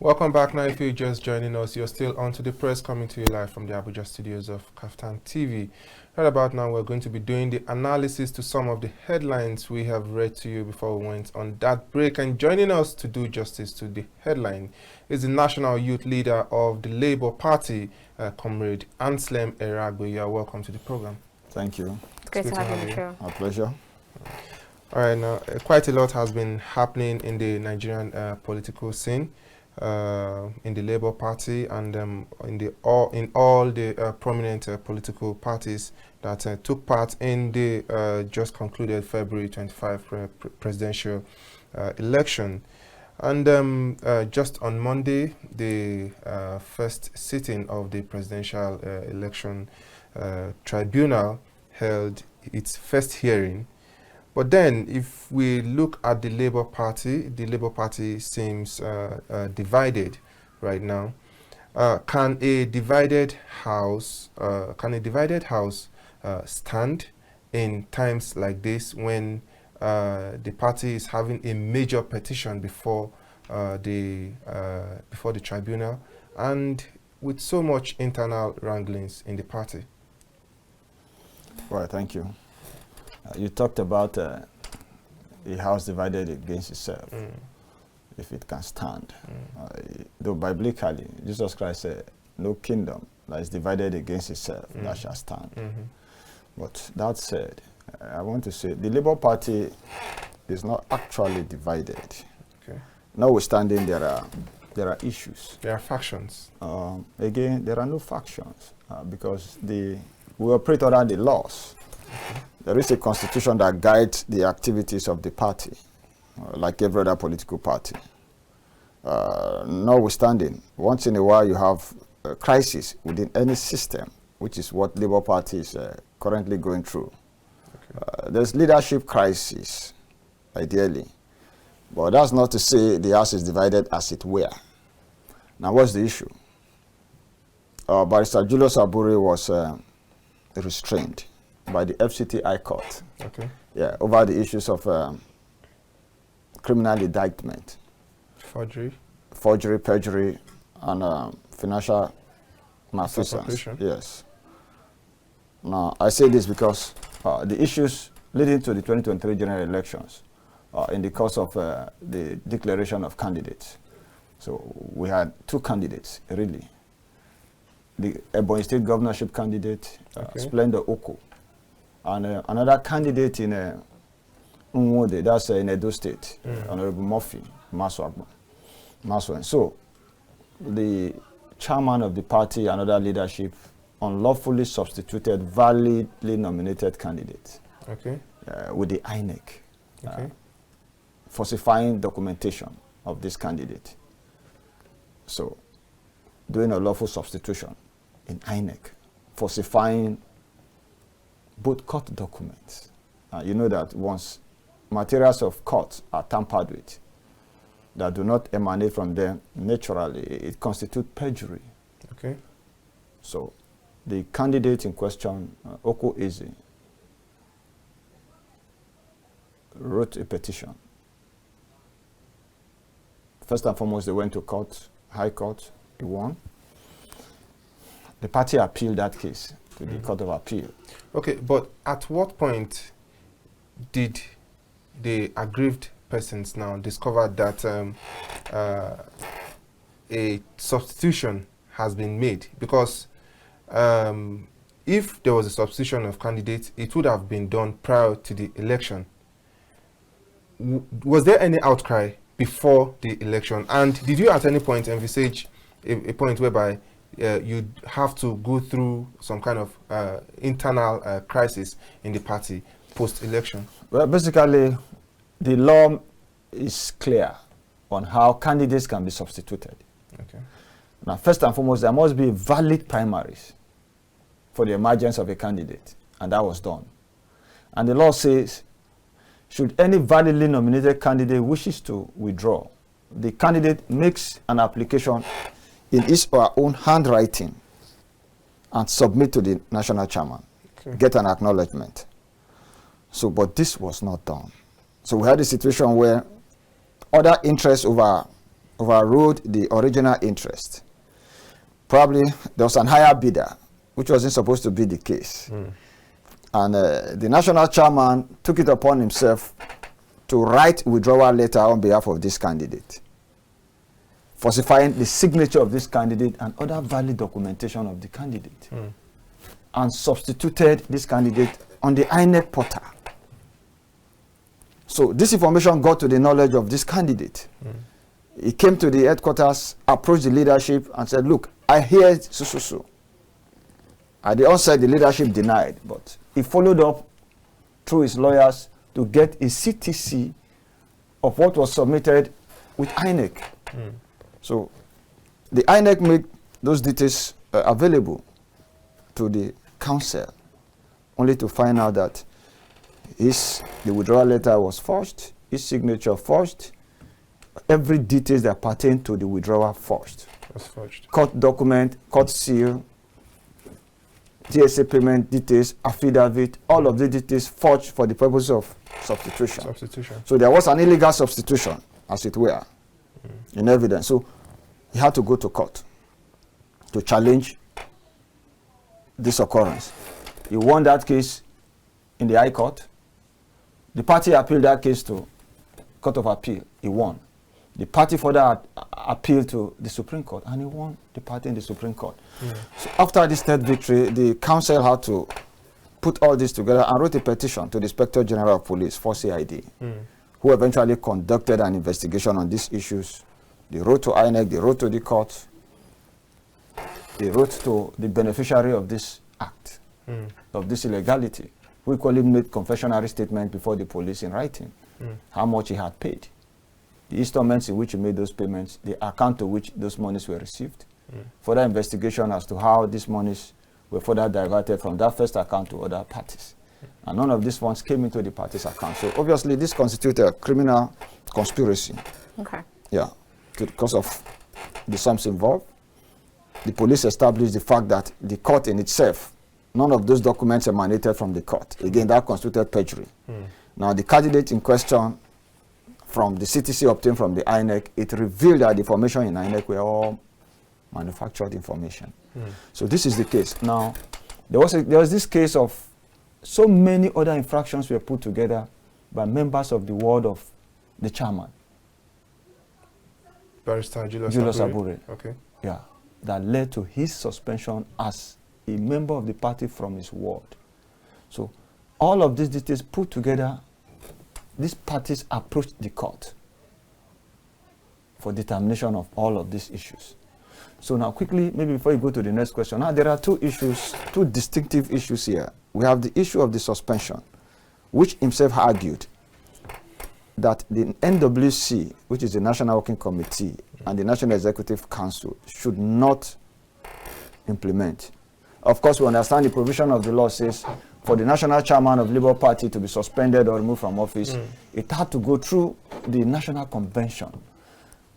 Welcome back. Now, if you're just joining us, you're still on To The Press, coming to you live from the Abuja studios of KAFTAN TV. Right about now, we're going to be doing the analysis to some of the headlines we have read to you before we went on that break. And joining us to do justice to the headline is the national youth leader of the Labour Party, Comrade Anslem Eragbe. You are welcome to the program. Thank you. It's great to have you on the show. Our pleasure. All right, now, quite a lot has been happening in the Nigerian political scene. In the Labour Party and in all the prominent political parties that took part in the just concluded February 25 presidential election. And just on Monday, the first sitting of the presidential election tribunal held its first hearing. But then, if we look at the Labour Party seems divided right now. Can a divided house stand in times like this when the party is having a major petition before the tribunal and with so much internal wranglings in the party? Right, thank you. You talked about a house divided against itself, if it can stand. Though biblically, Jesus Christ said, no kingdom that is divided against itself that shall stand. But that said, I want to say the Labour Party is not actually divided. Okay. Notwithstanding, there are issues. There are factions. Again, there are no factions because we operate under the laws. There is a constitution that guides the activities of the party, like every other political party. Notwithstanding, once in a while you have a crisis within any system, which is what Labour Party is currently going through. Okay. There's leadership crisis, ideally. But that's not to say the house is divided as it were. Now, what's the issue? Barrister Julius Abure was restrained by the FCT High Court, okay, over the issues of criminal indictment, forgery, perjury, and financial malfeasance. Yes. Now, I say this because the issues leading to the 2023 general elections in the course of the declaration of candidates. So we had two candidates, really. The Ebonyi State governorship candidate, Splendor Oko, and another candidate in Unwode, that's in Edo State, Honorable Murphy Maswa. So the chairman of the party and other leadership unlawfully substituted validly nominated candidates with the INEC, falsifying documentation of this candidate. So doing a lawful substitution in INEC, falsifying both court documents. You know that once materials of court are tampered with that do not emanate from them naturally, it constitutes perjury. Okay. So the candidate in question, Oko Eze, wrote a petition. First and foremost, they went to court, High Court, he won. The party appealed that case to the Court of Appeal. Okay, but at what point did the aggrieved persons now discover that a substitution has been made? Because if there was a substitution of candidates, it would have been done prior to the election. Was there any outcry before the election? And did you at any point envisage a point whereby you'd have to go through some kind of internal crisis in the party post-election? Well, basically, the law is clear on how candidates can be substituted. Okay. Now, first and foremost, there must be valid primaries for the emergence of a candidate, and that was done. And the law says, should any validly nominated candidate wishes to withdraw, the candidate makes an application in his or her own handwriting and submit to the national chairman, get an acknowledgement. So, but this was not done. So we had a situation where other interests over overruled the original interest. Probably there was an higher bidder, which wasn't supposed to be the case. And the national chairman took it upon himself to write withdrawal letter on behalf of this candidate, falsifying the signature of this candidate and other valid documentation of the candidate, and substituted this candidate on the INEC portal. So this information got to the knowledge of this candidate. He came to the headquarters, approached the leadership and said, look, I hear so. At the onset, the leadership denied, but he followed up through his lawyers to get a CTC of what was submitted with INEC. So the INEC made those details available to the council, only to find out that the withdrawal letter was forged, his signature forged, every details that pertain to the withdrawal forged. Was forged. Court document, court seal, TSA payment details, affidavit, all of the details forged for the purpose of substitution. So there was an illegal substitution, as it were, in evidence. So he had to go to court to challenge this occurrence. He won that case in the High Court. The party appealed that case to Court of Appeal. He won. The party further appealed to the Supreme Court, and he won the party in the Supreme Court. So after this third victory, the council had to put all this together and wrote a petition to the Inspector General of Police for CID, who eventually conducted an investigation on these issues. They wrote to INEC, they wrote to the court, they wrote to the beneficiary of this act, of this illegality, who equally made confessionary statement before the police in writing, how much he had paid, the instruments in which he made those payments, the account to which those monies were received, further investigation as to how these monies were further diverted from that first account to other parties. And none of these funds came into the party's account. So obviously this constitutes a criminal conspiracy. Okay. Yeah, because of the sums involved. The police established the fact that the court in itself, none of those documents emanated from the court. Again, that constituted perjury. Now the candidate in question, from the CTC obtained from the INEC, it revealed that the information in INEC were all manufactured information. So this is the case. Now, there was this case of so many other infractions were put together by members of the ward of the chairman. Barrister Julius Abure. Okay. Yeah, that led to his suspension as a member of the party from his ward. So all of these details put together, these parties approached the court for determination of all of these issues. So now quickly, maybe before you go to the next question, now there are two distinctive issues here. We have the issue of the suspension, which himself argued that the NWC, which is the National Working Committee, and the National Executive Council should not implement. Of course, we understand the provision of the law says for the national chairman of Labour Party to be suspended or removed from office, it had to go through the National Convention.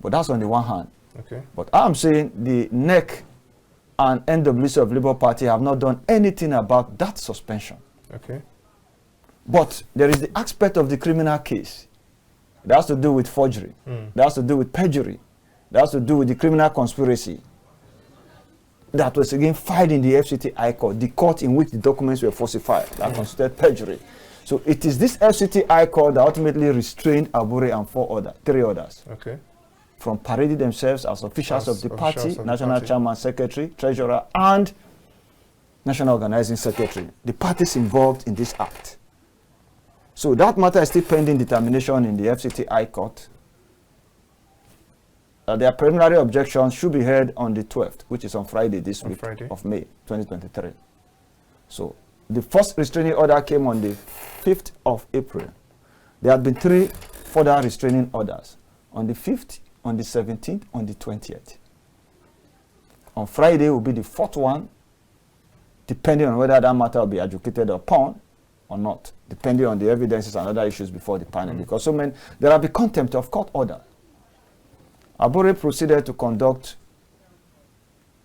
But that's on the one hand. Okay. But I'm saying the NEC and NWC of Labour Party have not done anything about that suspension. Okay. But there is the aspect of the criminal case that has to do with forgery, that has to do with perjury, that has to do with the criminal conspiracy that was again filed in the FCT High Court, the court in which the documents were falsified, that constituted perjury. So it is this FCT High Court that ultimately restrained Abure and three others. Okay. From parading themselves as officials of the party, national chairman, secretary, treasurer, and national organizing secretary, the parties involved in this act. So that matter is still pending determination in the FCT High Court. Their preliminary objections should be heard on the 12th, which is on Friday this week of May 2023. So the first restraining order came on the 5th of April. There have been 3 further restraining orders on the 5th, on the 17th, on the 20th. On Friday will be the 4th one, depending on whether that matter will be adjudicated upon or not, depending on the evidences and other issues before the panel. Because there will be contempt of court order. Abure proceeded to conduct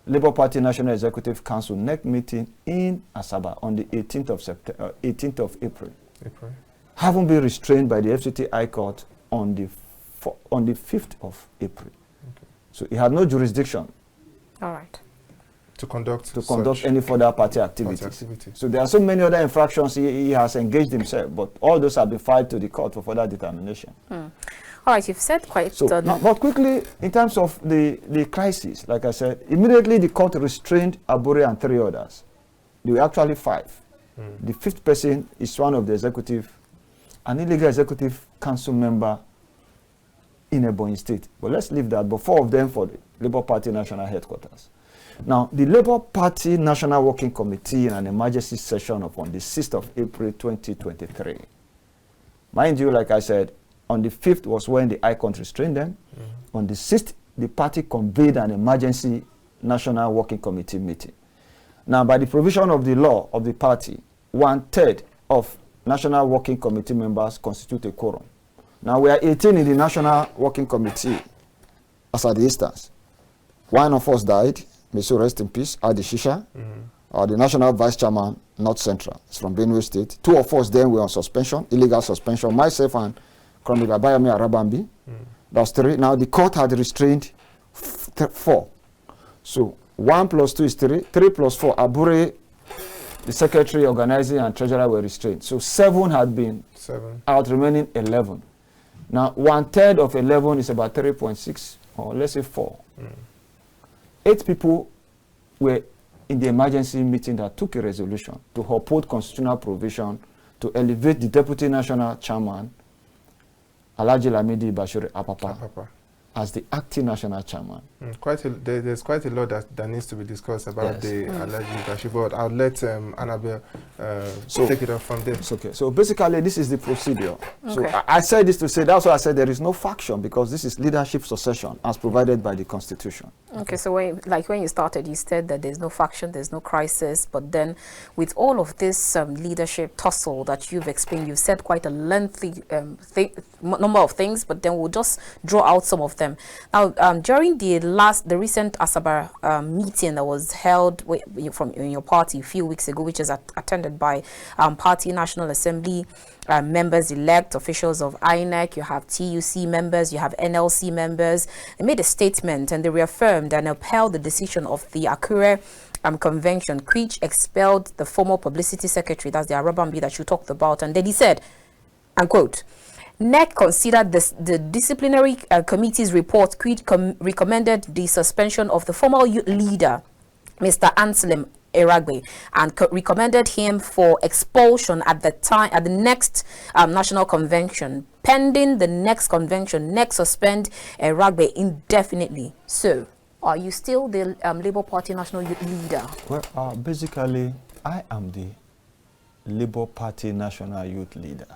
Labour Party National Executive Council NEC meeting in Asaba on the 18th of April. Having been restrained by the FCT High Court on the 5th of April. So he had no jurisdiction. All right. To conduct any further party activities. So there are so many other infractions he has engaged himself, but all those have been filed to the court for further determination. All right, you've said quite so now, but quickly, in terms of the crisis, like I said, immediately the court restrained Abure and 3 others. There were actually 5. The 5th person is one of the an illegal executive council member in Ebonyi State. But let's leave that. But 4 of them for the Labour Party National Headquarters. Now, the Labour Party National Working Committee in an emergency session on the 6th of April 2023. Mind you, like I said, on the 5th was when the High Court restrained them. On the 6th, the party convened an emergency National Working Committee meeting. Now, by the provision of the law of the party, 1/3 of National Working Committee members constitute a quorum. Now, we are 18 in the National Working Committee as at the instance. 1 of us died. May so rest in peace. Adi Shisha, the National Vice Chairman, North Central. It's from Benue State. 2 of us then were on suspension, illegal suspension. Myself and Kromila Bayami Arabambi. That's 3. Now, the court had restrained 4. So, 1 + 2 is 3. 3 + 4, Abure, the secretary, organizing, and treasurer were restrained. So 7 had been out, remaining 11. Now 1/3 of 11 is about 3.6, or let's say 4. 8 people were in the emergency meeting that took a resolution to uphold constitutional provision to elevate the deputy national chairman, Alhaji Lamidi Bashir Apapa, as the acting national chairman. There's quite a lot that needs to be discussed about the Alhaji Bashir, but I'll let Annabel take it up from there. Okay. So basically, this is the procedure. So I said this to say, that's why I said there is no faction, because this is leadership succession as provided by the Constitution. Okay, so when you started, you said that there's no faction, there's no crisis, but then with all of this leadership tussle that you've explained, you've said quite a lengthy number of things, but then we'll just draw out some of them. Now, during the recent Asaba meeting that was held in your party a few weeks ago, which is attended by Party National Assembly members-elect, officials of INEC, you have TUC members, you have NLC members. They made a statement and they reaffirmed and upheld the decision of the Akure Convention, which expelled the former publicity secretary, that's the Arabambi that you talked about. And then he said, and quote, NEC considered the disciplinary committee's report, which recommended the suspension of the former youth leader, Mr. Anslem Eragbe, and recommended him for expulsion at the next national convention. Pending the next convention, NEC suspend Eragbe indefinitely. So, are you still the Labour Party national youth leader? Well, basically, I am the Labour Party national youth leader.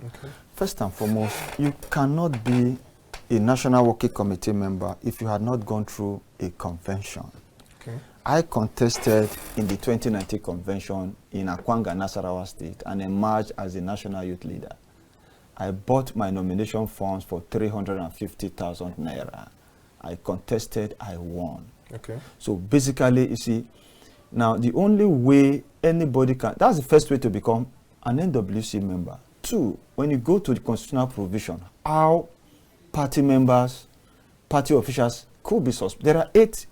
Okay. First and foremost, you cannot be a National Working Committee member if you had not gone through a convention. Okay. I contested in the 2019 convention in Akwanga, Nasarawa State, and emerged as a national youth leader. I bought my nomination forms for 350,000 naira. I contested, I won. Okay. So basically, you see, now the only way anybody can, that's the first way to become an NWC member. 2, when you go to the constitutional provision, how party members, party officials could be suspended.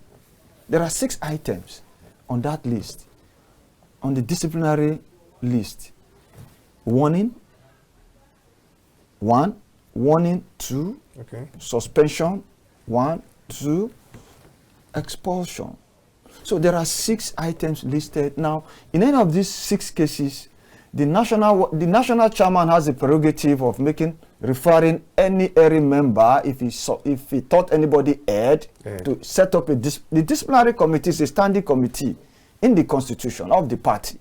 There are 6 items on that list, on the disciplinary list. Warning, 1, warning, 2, suspension, 1, 2, expulsion. So there are 6 items listed. Now, in any of these 6 cases, the national chairman has the prerogative of referring any area member if he thought anybody erred to set up the disciplinary committee is a standing committee in the constitution of the party.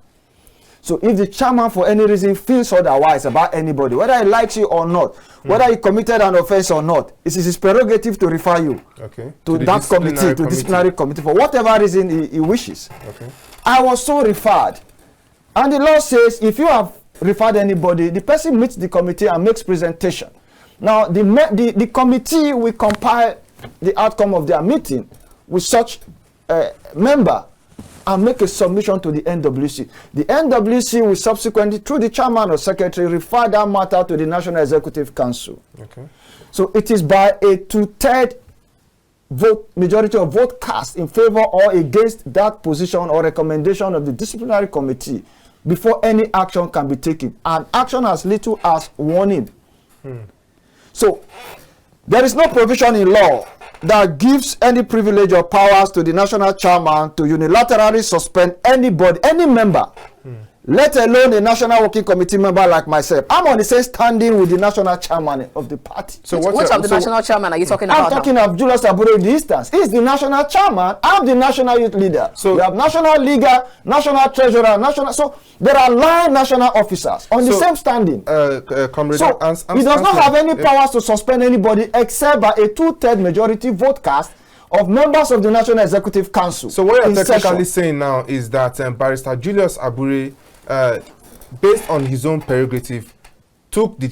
So if the chairman for any reason feels otherwise about anybody, whether he likes you or not, whether he committed an offense or not, it is his prerogative to refer you to that committee, to disciplinary committee for whatever reason he wishes. Okay. I was so referred. And the law says if you have referred anybody, the person meets the committee and makes presentation. Now, the committee will compile the outcome of their meeting with such member and make a submission to the NWC. The NWC will subsequently, through the chairman or secretary, refer that matter to the National Executive Council. Okay. So it is by a 2/3 majority of vote cast in favor or against that position or recommendation of the disciplinary committee before any action can be taken, and action as little as warning. So there is no provision in law that gives any privilege or powers to the national chairman to unilaterally suspend anybody, any member, let alone a national working committee member like myself. I'm on the same standing with the national chairman of the party. So which of the national chairman are you talking about? I'm talking of Julius Abure in the instance. He's the national chairman. I'm the national youth leader. So we have national leader, national treasurer, national. So there are 9 national officers on the same standing. So he does not have any powers to suspend anybody except by a 2/3 majority vote cast of members of the National Executive Council. So what you're technically saying now is that Barrister Julius Abure, based on his own prerogative, took the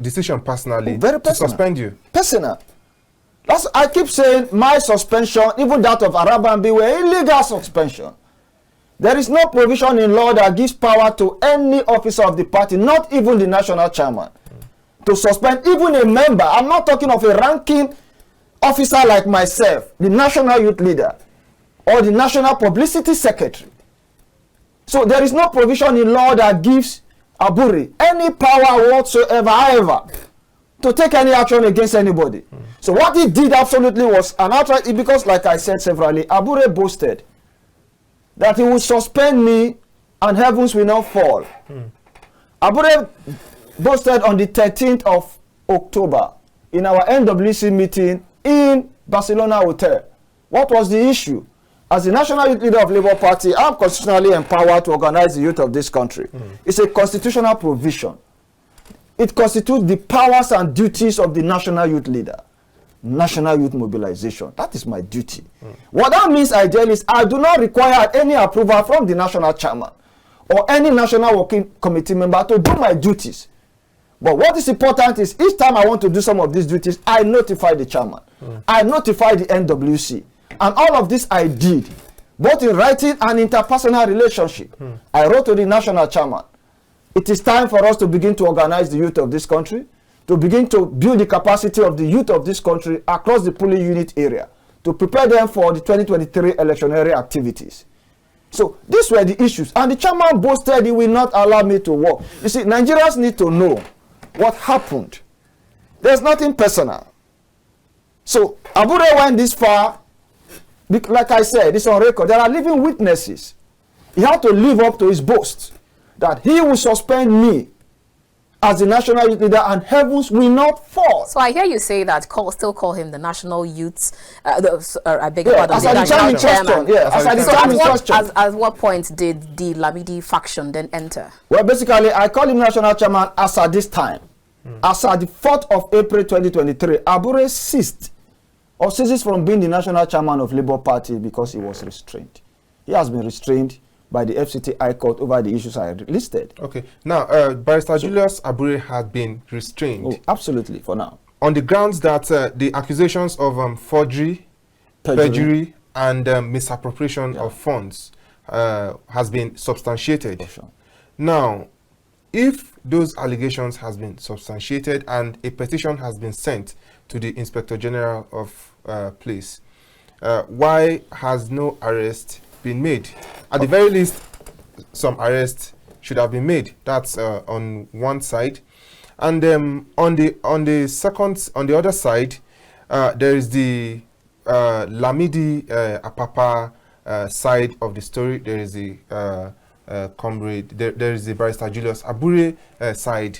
decision personally to suspend you. Personal. That's, I keep saying my suspension, even that of Arabambi, were illegal suspension. There is no provision in law that gives power to any officer of the party, not even the national chairman, to suspend even a member. I'm not talking of a ranking officer like myself, the national youth leader, or the national publicity secretary. So there is no provision in law that gives Abure any power whatsoever, however, to take any action against anybody. So what he did absolutely was an outright, because like I said severally, Abure boasted that he will suspend me and heavens will not fall. Abure boasted on the 13th of October in our NWC meeting in Barcelona Hotel. What was the issue? As the national youth leader of Labour Party, I'm constitutionally empowered to organize the youth of this country. It's a constitutional provision. It constitutes the powers and duties of the national youth leader. National youth mobilization. That is my duty. What that means, ideally, is I do not require any approval from the national chairman or any national working committee member to do my duties. But what is important is each time I want to do some of these duties, I notify the chairman. I notify the NWC. And all of this I did, both in writing and interpersonal relationship. I wrote to the national chairman. It is time for us to begin to organize the youth of this country, to begin to build the capacity of the youth of this country across the polling unit area, to prepare them for the 2023 electionary activities. So these were the issues. And the chairman boasted he will not allow me to work. You see, Nigerians need to know what happened. There's nothing personal. So Abure went this far. Like I said, it's on record. There are living witnesses. He had to live up to his boast that he will suspend me as the national youth leader and heavens will not fall. So I hear you say that still call him the national youth, I beg your pardon, as the national chairman. Yeah, as at what point did the Lamidi faction then enter? Well, basically, I call him national chairman as at this time. As at the 4th of April 2023, Abure ceases from being the national chairman of Labour Party because he was restrained. He has been restrained by the FCT High Court over the issues I listed. Okay. Now, Barrister Julius Abure had been restrained. Oh, absolutely, for now. On the grounds that the accusations of forgery, perjury, and misappropriation of funds has been substantiated. Sure. Now, if those allegations has been substantiated and a petition has been sent to the Inspector General of Police, why has no arrest been made? At the very least, some arrests should have been made. That's on one side, and on the other side, there is the Lamidi Apapa side of the story. There is the comrade. There is the Barrister Julius Abure side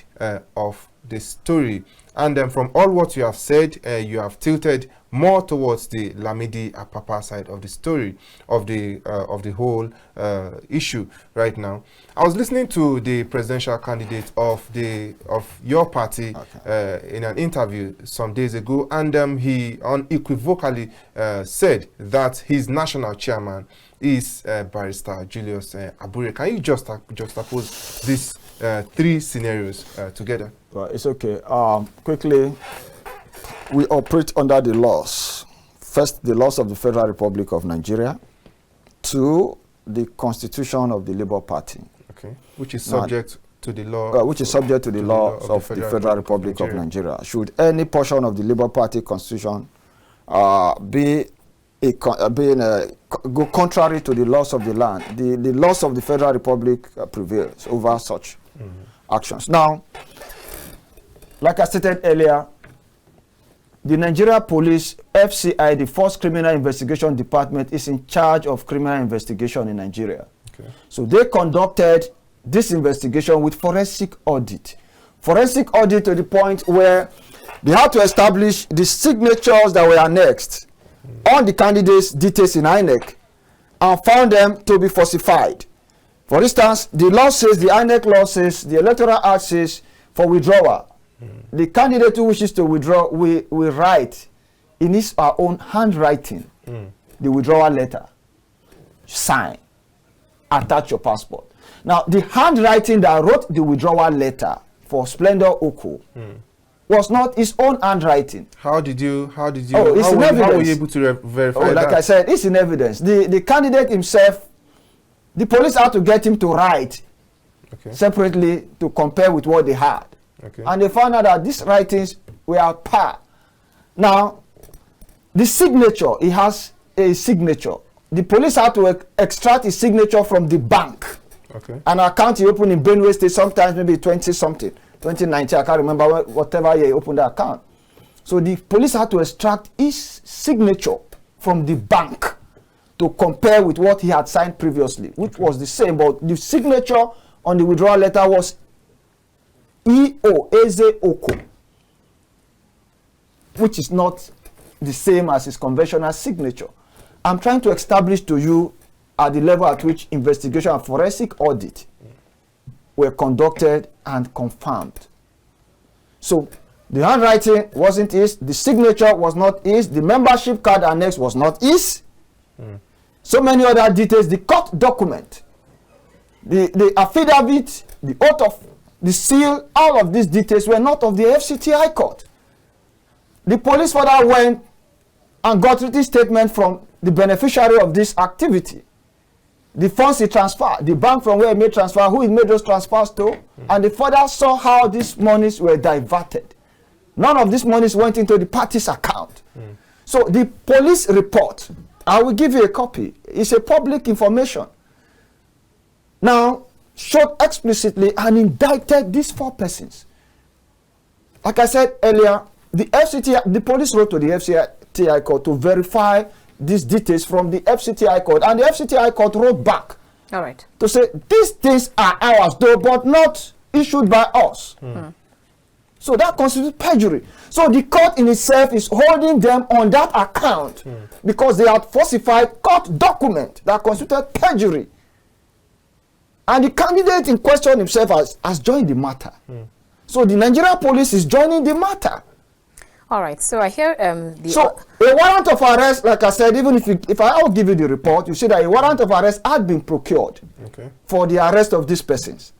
of the story. And from all what you have said, you have tilted more towards the Lamidi Apapa side of the story, of the whole issue right now. I was listening to the presidential candidate of your party in an interview some days ago, and he unequivocally said that his national chairman is Barrister Julius Abure. Can you just juxtapose these 3 scenarios together? Well, it's okay. Quickly, we operate under the laws. First, the laws of the Federal Republic of Nigeria. 2, the Constitution of the Labour Party. Okay. Which is subject to the law. Which is subject to the laws of the Federal Republic of Nigeria. Should any portion of the Labour Party Constitution go contrary to the laws of the land. The laws of the Federal Republic prevails over such actions. Now, like I stated earlier, the Nigeria Police, FCI, the Force Criminal Investigation Department, is in charge of criminal investigation in Nigeria. Okay. So they conducted this investigation with forensic audit. Forensic audit to the point where they had to establish the signatures that were annexed on the candidates' details in INEC and found them to be falsified. For instance, the law says, the INEC law says, the Electoral Act says, for withdrawal, the candidate who wishes to withdraw will write in his or her own handwriting the withdrawal letter, sign, attach your passport. Now, the handwriting that wrote the withdrawal letter for Splendor Oko was not his own handwriting. How did you? Oh, it's in evidence. How were you able to verify that? Like I said, it's in evidence. The candidate himself, the police had to get him to write separately to compare with what they had. Okay. And they found out that these writings were par. Now, the signature, he has a signature. The police had to extract his signature from the bank. Okay. An account he opened in Benue State, sometimes maybe 20-something, 2019, I can't remember whatever year he opened the account. So the police had to extract his signature from the bank to compare with what he had signed previously, which was the same, but the signature on the withdrawal letter was E.O. Eze Oko, which is not the same as his conventional signature. I'm trying to establish to you at the level at which investigation and forensic audit were conducted and confirmed. So the handwriting wasn't his, the signature was not his, the membership card annex was not his. So many other details, the court document, the affidavit, the oath of the seal, all of these details were not of the FCTI court. The police further went and got written statement from the beneficiary of this activity. The funds he transferred, the bank from where he made transfer, who he made those transfers to, and they further saw how these monies were diverted. None of these monies went into the party's account. So the police report, I will give you a copy, it's a public information. Now, showed explicitly and indicted these 4 persons. Like I said earlier, the police wrote to the FCTI court to verify these details from the FCTI court, and the FCTI court wrote back to say these things are ours though, but not issued by us. So that constitutes perjury. So the court in itself is holding them on that account because they had falsified court document that constituted perjury. And the candidate in question himself has joined the matter. So the Nigeria police is joining the matter. All right. So I hear So a warrant of arrest, like I said, even if I will give you the report, you see that a warrant of arrest had been procured for the arrest of these persons.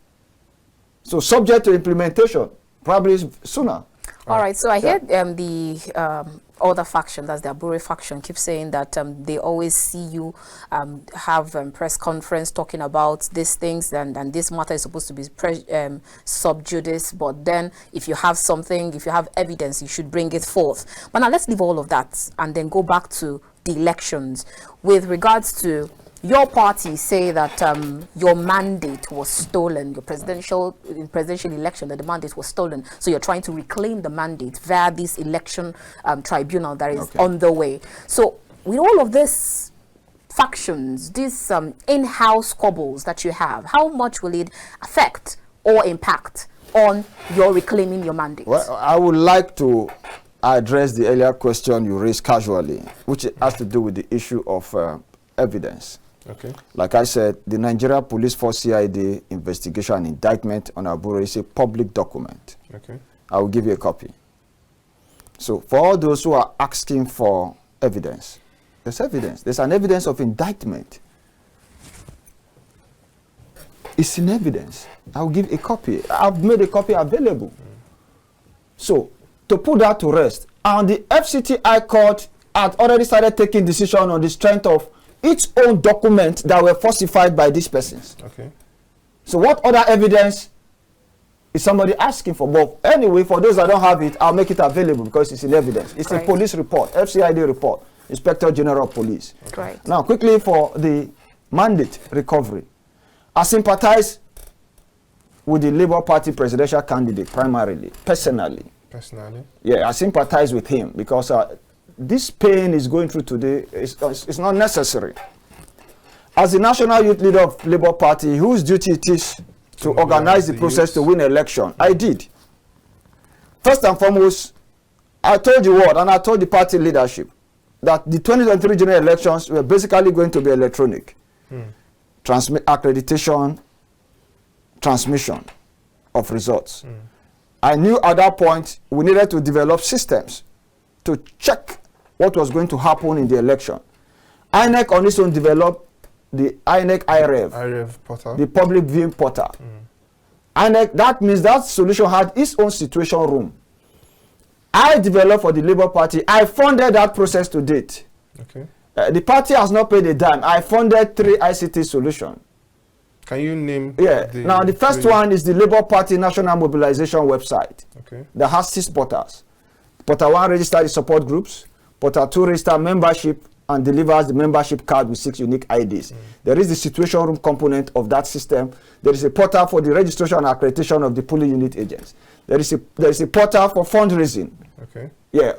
So subject to implementation, probably sooner. All right. So I hear the other faction, that's the Abure faction, keep saying that they always see you have press conference talking about these things, and this matter is supposed to be sub judice, but then if you have something, if you have evidence, you should bring it forth. But now let's leave all of that and then go back to the elections. With regards to your party, say that your mandate was stolen, your presidential election, that the mandate was stolen. So you're trying to reclaim the mandate via this election tribunal that is on the way. So with all of this factions, these in-house squabbles that you have, how much will it affect or impact on your reclaiming your mandate? Well, I would like to address the earlier question you raised casually, which has to do with the issue of evidence. Like I said, the Nigeria Police Force CID investigation and indictment on Abure is a public document. I will give you a copy. So for all those who are asking for evidence, there's evidence. There's an evidence of indictment. It's in evidence. I'll give a copy. I've made a copy available. So to put that to rest, and the FCTI court had already started taking decision on the strength of its own documents that were falsified by these persons. So what other evidence is somebody asking for. But anyway, for those that don't have it, I'll make it available because it's in evidence. It's a police report, FCID report, Inspector General of Police. Right. Now, quickly for the mandate recovery. I sympathize with the Labour Party presidential candidate primarily, personally. Personally? Yeah, I sympathize with him because this pain is going through today is not necessary. As the national youth leader of Labour Party, whose duty it is to organize the process to win election, I did. First and foremost, I told you what, and I told the party leadership, that the 2023 general elections were basically going to be electronic. Accreditation, transmission of results. I knew at that point we needed to develop systems to check what was going to happen in the election. INEC on its own developed the INEC IREV portal, the public viewing portal. INEC, that means that solution had its own situation room. I developed for the Labour Party. I funded that process to date. Okay. The party has not paid a dime. I funded 3 ICT solutions. Can you name? Yeah. Now the first one is the Labour Party National Mobilization website. Okay. That has 6 portals. Portal 1 registers the support groups. Portal 2 registers membership and delivers the membership card with 6 unique IDs. There is the situation room component of that system. There is a portal for the registration and accreditation of the polling unit agents. There is a portal for fundraising. Okay. Yeah.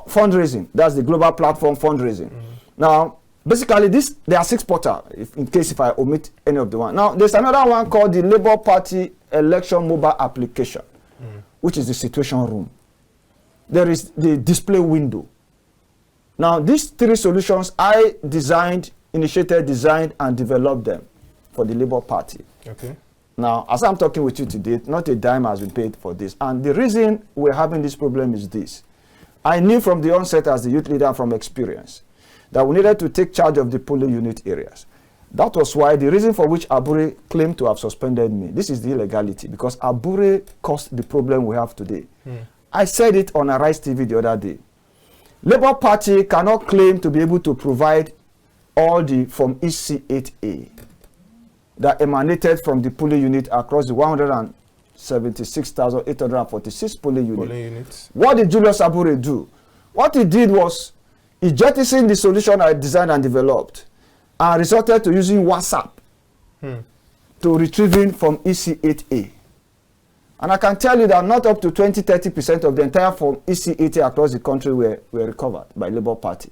Fundraising. That's the global platform fundraising. Now, basically, there are 6 portals, in case if I omit any of the one. Now, there's another one called the Labour Party Election Mobile Application, which is the situation room. There is the display window. Now, these 3 solutions, I initiated, designed, and developed them for the Labour Party. Okay. Now, as I'm talking with you today, not a dime has been paid for this. And the reason we're having this problem is this. I knew from the onset as the youth leader from experience that we needed to take charge of the polling unit areas. That was why the reason for which Abure claimed to have suspended me. This is the illegality, because Abure caused the problem we have today. I said it on Arise TV the other day. Labour Party cannot claim to be able to provide all the from EC8A that emanated from the polling unit across the 176,846 polling units. What did Julius Abure do? What he did was he jettisoned the solution I designed and developed and resorted to using WhatsApp to retrieving from EC8A. And I can tell you that not up to 20-30% of the entire form EC8A across the country were recovered by Labour Party.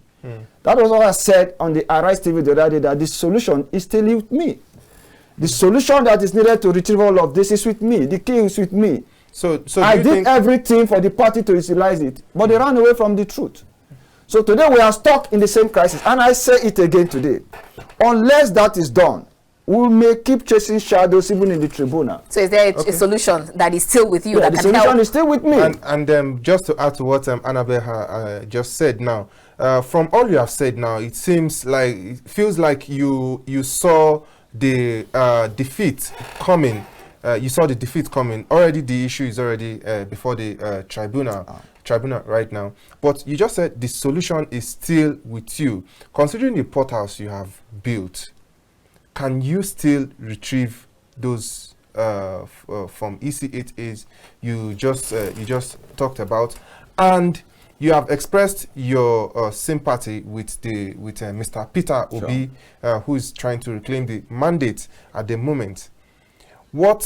That was what I said on the Arise TV the other day, that this solution is still with me. The solution that is needed to retrieve all of this is with me. The key is with me. So I did everything for the party to utilize it, but they ran away from the truth. So today we are stuck in the same crisis, and I say it again today. Unless that is done, we may keep chasing shadows even in the tribunal. So is there a solution that is still with you? Yeah, that the solution is still with me. And just to add to what Annabel just said now, from all you have said now, it feels like you saw the defeat coming. You saw the defeat coming. Already the issue is already before the tribunal right now. But you just said the solution is still with you. Considering the portals you have built, can you still retrieve those from EC8As you just talked about? And you have expressed your sympathy with Mr. Peter Obi, who is trying to reclaim the mandate at the moment. Where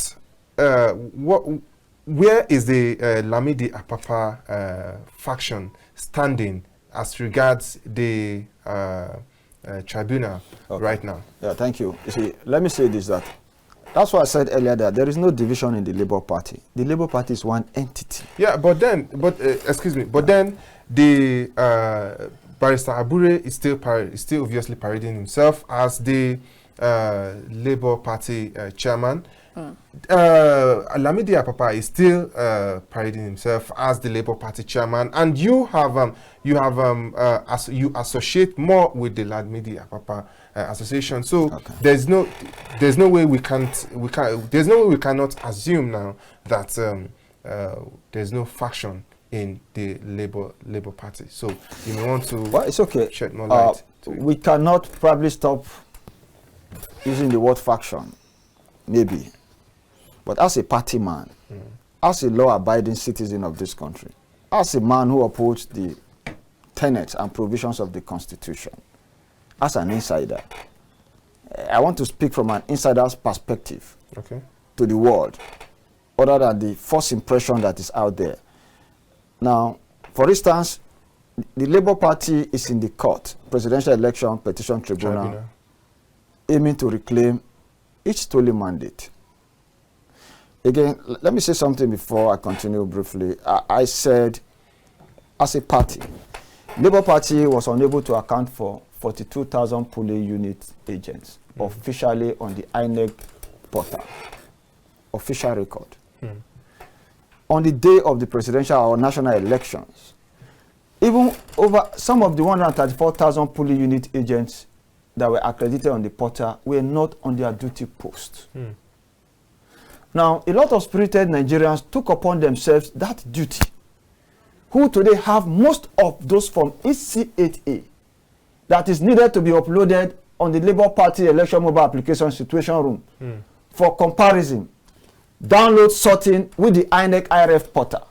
is the Lamidi Apapa faction standing as regards the tribunal right now? Yeah, thank you. You see, let me say this, that's why I said earlier that there is no division in the Labour Party. The Labour Party is one entity. Yeah, but then the Barrister Abure is still obviously parading himself as the Labour Party chairman. Lamidi Apapa is still parading himself as the Labour Party chairman, and you associate more with the Lamidi Apapa association. So there's no way we cannot assume now that there's no faction in the Labour Party. So you may want to it's okay. shed more light. We cannot probably stop using the word faction, maybe. But as a party man, as a law-abiding citizen of this country, as a man who upholds the tenets and provisions of the Constitution, as an insider, I want to speak from an insider's perspective to the world, other than the false impression that is out there. Now, for instance, the Labour Party is in the court, Presidential Election Petition Tribunal, aiming to reclaim each stolen mandate. Again, let me say something before I continue briefly. I said, as a party, Labour Party was unable to account for 42,000 polling unit agents officially on the INEC portal, official record. On the day of the presidential or national elections, even over some of the 134,000 polling unit agents that were accredited on the portal were not on their duty post. Now, a lot of spirited Nigerians took upon themselves that duty, who today have most of those from EC8A that is needed to be uploaded on the Labour Party election mobile application situation room for comparison, download sorting with the INEC IRF portal,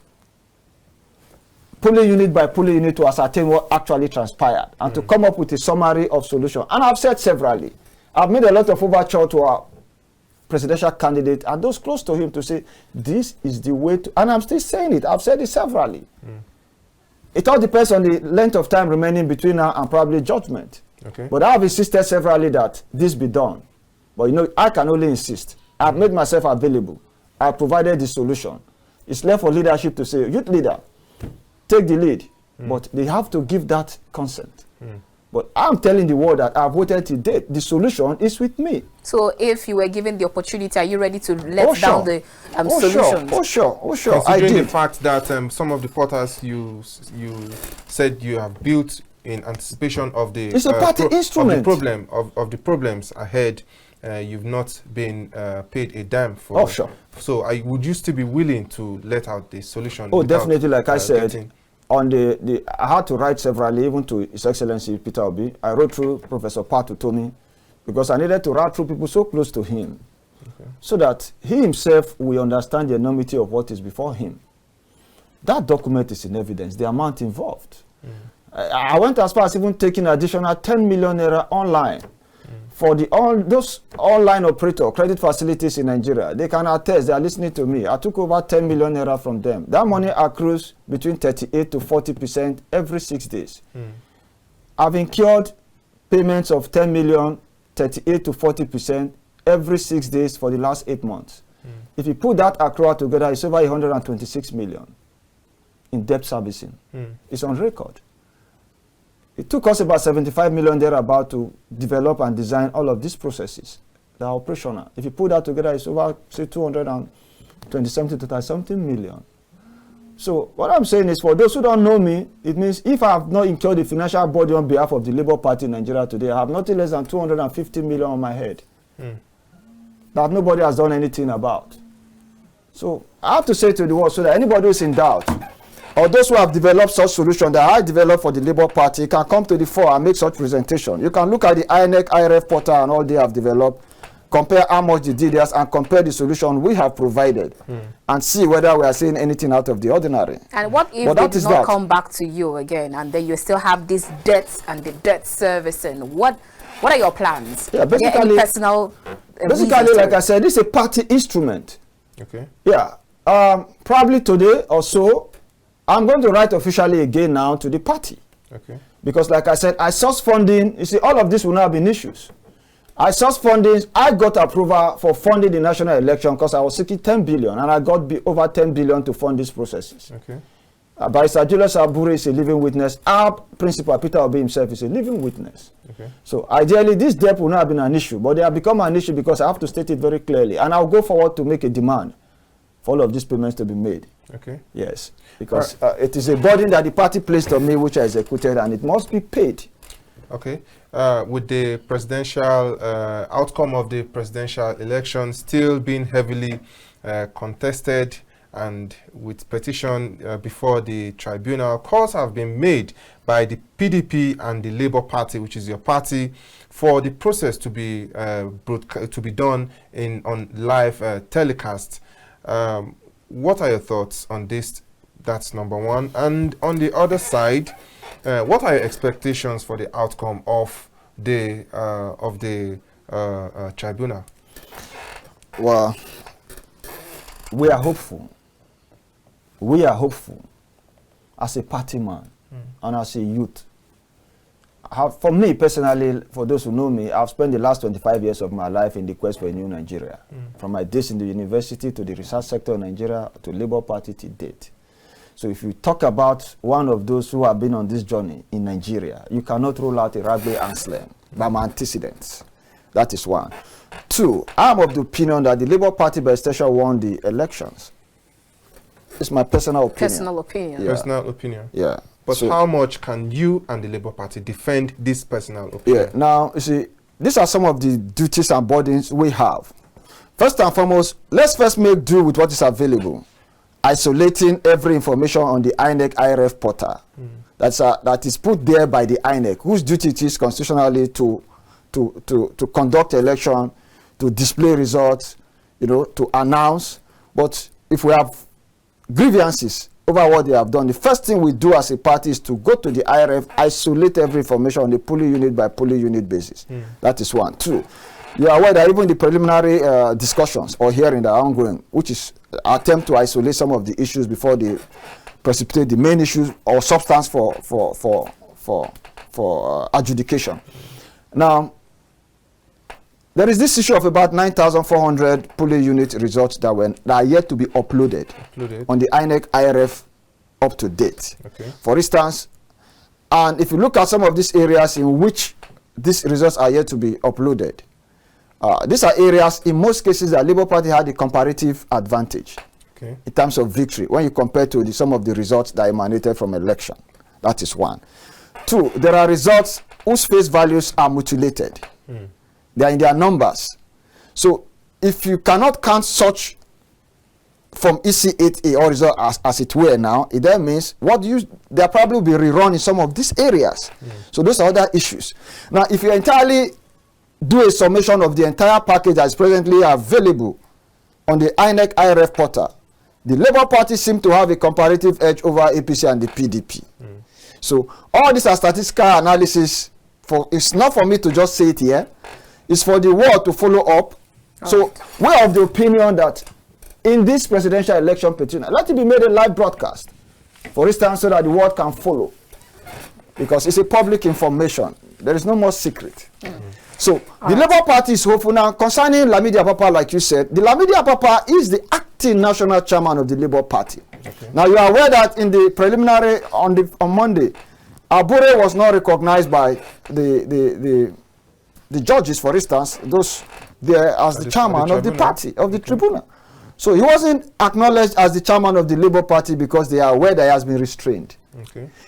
polling unit by polling unit to ascertain what actually transpired and to come up with a summary of solution. And I've said severally, I've made a lot of overture to our presidential candidate and those close to him to say, this is the way to, and I'm still saying it, I've said it severally. It all depends on the length of time remaining between now and probably judgment. But I've insisted severally that this be done. But you know, I can only insist. I've made myself available. I've provided the solution. It's left for leadership to say, youth leader, take the lead. But they have to give that consent. But I'm telling the world that I've waited till date. The solution is with me. So if you were given the opportunity, are you ready to let down the solutions? Oh, sure. Considering the fact that some of the portals you said you have built in anticipation of the it's a party instrument. Of the problems ahead, you've not been paid a dime for. Oh, sure. So would you still be willing to let out the solution? Oh, definitely. Like I said, on I had to write severally, even to His Excellency Peter Obi. I wrote through Professor Patu Tomi because I needed to write through people so close to him, so that he himself will understand the enormity of what is before him. That document is in evidence, the amount involved. I went as far as even taking additional 10 million naira online for those online operator credit facilities in Nigeria. They can attest, they are listening to me. I took over 10 million naira from them. That money accrues between 38 to 40% every 6 days. I've incurred payments of 10 million, 38 to 40% every 6 days for the last 8 months. If you put that accrual together, it's over 126 million in debt servicing. It's on record. It took us about 75 million thereabout to develop and design all of these processes. They are operational. If you put that together, it's over, say, 220 to 30-something million. So what I'm saying is, for those who don't know me, it means if I have not incurred the financial body on behalf of the Labour Party in Nigeria today, I have nothing less than 250 million on my head that nobody has done anything about. So I have to say to the world, so that anybody who is in doubt, or those who have developed such solution that I developed for the Labour Party, can come to the fore and make such presentation. You can look at the INEC IRF portal and all they have developed, compare how much they did this, and compare the solution we have provided, and see whether we are seeing anything out of the ordinary. And what if they do not come back to you again, and then you still have these debts and the debt servicing? What are your plans? Yeah, basically, personal basically, like I said, it's a party instrument. Yeah, probably today or so, I'm going to write officially again now to the party. Because like I said, I source funding. You see, all of this will now be issues. I source funding. I got approval for funding the national election because I was seeking 10 billion, and I got over 10 billion to fund these processes. Barrister Julius Abure is a living witness. Our principal, Peter Obi himself, is a living witness. So ideally, this debt will not have been an issue, but they have become an issue because I have to state it very clearly. And I'll go forward to make a demand for all of these payments to be made. Yes, because it is a burden that the party placed on me, which I executed, and it must be paid. With the presidential outcome of the presidential election still being heavily contested, and with petition before the tribunal, calls have been made by the PDP and the Labour Party, which is your party, for the process to be done on live telecast. What are your thoughts on this? That's number one. And on the other side, what are your expectations for the outcome of the tribunal? Well, we are hopeful. We are hopeful as a party man and as a youth. For me personally, for those who know me, I've spent the last 25 years of my life in the quest for a new Nigeria. From my days in the university to the research sector in Nigeria to Labour Party to date. So if you talk about one of those who have been on this journey in Nigeria, you cannot rule out Eragbe Anslem by my antecedents. That is one. Two, I'm of the opinion that the Labour Party by extension won the elections. It's my personal opinion. Personal opinion. Yeah. Personal opinion. Yeah. But so, how much can you and the Labour Party defend this personal opinion? Yeah. Now, you see, these are some of the duties and burdens we have. First and foremost, let's first make do with what is available. Isolating every information on the INEC IRF portal. That is put there by the INEC, whose duty it is constitutionally to conduct election, to display results, to announce. But if we have grievances over what they have done, the first thing we do as a party is to go to the IRF, isolate every information on a polling unit by polling unit basis. That is one. Two, you are aware that even the preliminary discussions or hearing that are ongoing, which is attempt to isolate some of the issues before they precipitate the main issues or substance for adjudication. Now, there is this issue of about 9,400 polling unit results that are yet to be uploaded on the INEC IRF up to date. Okay. For instance, and if you look at some of these areas in which these results are yet to be uploaded, these are areas in most cases that Labour Party had a comparative advantage in terms of victory when you compare to some of the results that emanated from election. That is one. Two, there are results whose face values are mutilated. They are in their numbers. So if you cannot count such from EC8A or result as it were now, it then means there probably will be rerun in some of these areas. So those are other issues. Now, if you entirely do a summation of the entire package that is presently available on the INEC IRF portal, the Labour Party seems to have a comparative edge over APC and the PDP. So all these are statistical analysis. It's not for me to just say it here. It's for the world to follow up. So we're of the opinion that in this presidential election petition, let it be made a live broadcast, for instance, so that the world can follow. Because it's a public information. There is no more secret. So the Labour Party is hopeful now concerning Lamidi Apapa, like you said. The Lamidi Apapa is the acting national chairman of the Labour Party. Now you are aware that in the preliminary on Monday, Abure was not recognized by the judges, for instance, those there as the chairman of the party, of the tribunal. So he wasn't acknowledged as the chairman of the Labour Party because they are aware that he has been restrained.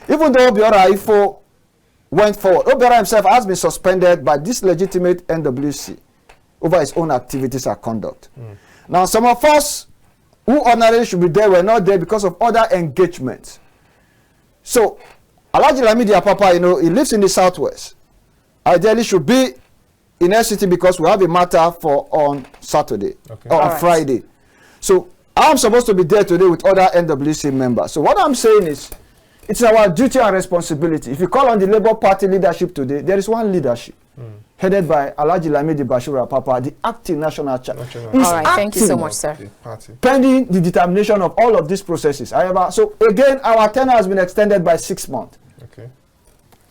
Even though Obiora Ifo went forward, Obiora himself has been suspended by this legitimate NWC over his own activities and conduct. Now, some of us who ordinarily should be there were not there because of other engagements. So, Alhaji Lamidi Apapa, he lives in the southwest. Ideally should be in FCT because we have a matter for on Saturday or on Friday. So I'm supposed to be there today with other NWC members. So what I'm saying is, it's our duty and responsibility. If you call on the Labour Party leadership today, there is one leadership headed by Alhaji Lamidi Bashir Apapa, the acting national chairman. All right, thank you so much, sir. Pending the determination of all of these processes. However, so again, our tenure has been extended by 6 months.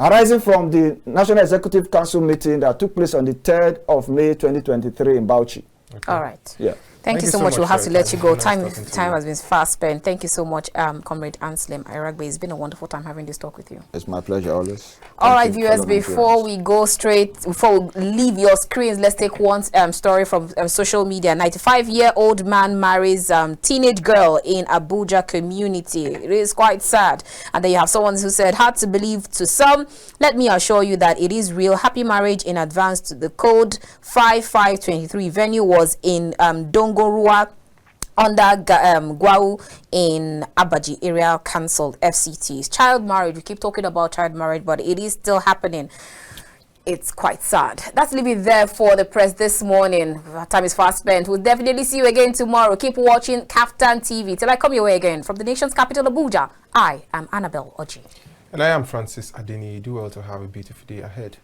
Arising from the National Executive Council meeting that took place on the 3rd of May 2023 in Bauchi. All right. Yeah. Thank you so much. We'll have to let you go. Time has been fast spent. Thank you so much, Comrade Anslem Eragbe. It's been a wonderful time having this talk with you. It's my pleasure always. All right, viewers, before we leave your screens, let's take one story from social media. 95-year-old man marries teenage girl in Abuja community. It is quite sad. And then you have someone who said, hard to believe to some. Let me assure you that it is real. Happy marriage in advance. To the code 5523. Venue was in Dongorua under Gwau in Abaji area cancelled FCTs. Child marriage, we keep talking about child marriage, but it is still happening. It's quite sad. That's leave it there for the press this morning. Our time is fast spent. We'll definitely see you again tomorrow. Keep watching KAFTAN TV. Till I come your way again from the nation's capital, Abuja, I am Annabel Orji. And I am Francis Adeniyi. Do well to have a beautiful day ahead.